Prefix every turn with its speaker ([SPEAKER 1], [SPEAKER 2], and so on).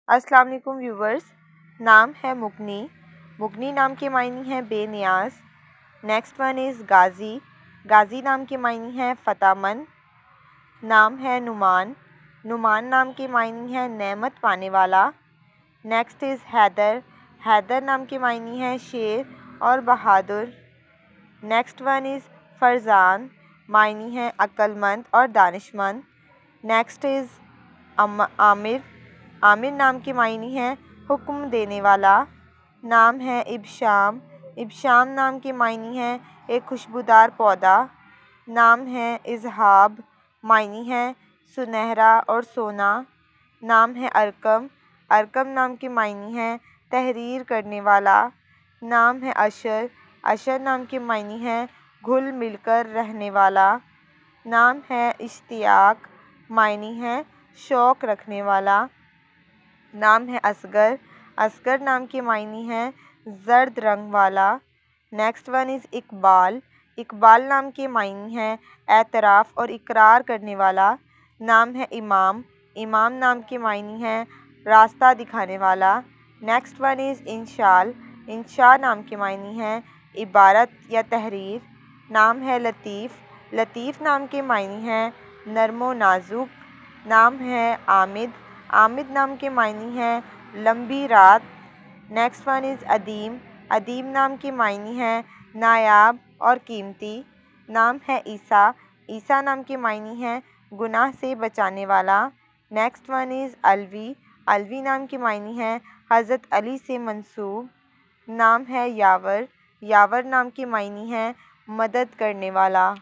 [SPEAKER 1] السلام علیکم ویورز. نام ہے مغنی. مغنی نام کے معنی ہیں بے نیاز. نیکسٹ ون از غازی. غازی نام کے معنی ہیں فتح مند. نام ہے نعمان. نعمان نام کے معنی ہیں نعمت پانے والا. Next is Haider. حیدر نام کے معنی ہیں شیر اور بہادر. Next one is Farzan. معنی ہیں عقل مند اور دانش مند. نیکسٹ از عامر. عامر نام کے معنی ہیں حکم دینے والا. نام ہے ابشام. ابشام نام کے معنی ہیں ایک خوشبودار پودا. نام ہے اذہاب. معنی ہیں سنہرا اور سونا. نام ہے ارقم. ارقم نام کے معنی ہیں تحریر کرنے والا. نام ہے عشر. عشر نام کے معنی ہیں گھل مل کر رہنے والا. نام ہے اشتیاق. معنی ہیں شوق رکھنے والا. نام ہے اصغر. اصغر نام کے معنی ہیں زرد رنگ والا. نیکسٹ ون از اقبال. اقبال نام کے معنی ہیں اعتراف اور اقرار کرنے والا. نام ہے امام. امام نام کے معنی ہیں راستہ دکھانے والا. Next one is Inshal. انشاء نام کے معنی ہیں عبارت یا تحریر. نام ہے لطیف. لطیف نام کے معنی ہیں نرم و نازک. نام ہے عامد. عامد نام کے معنی ہیں لمبی رات. نیکسٹ ون از ادیم. ادیم نام کے معنی ہیں نایاب اور قیمتی. نام ہے عیسیٰ. عیسیٰ نام کے معنی ہیں گناہ سے بچانے والا. نیکسٹ ون از علوی. علوی نام کے معنی ہیں حضرت علی سے منسوب. نام ہے یاور. یاور نام کے معنی ہیں مدد کرنے والا.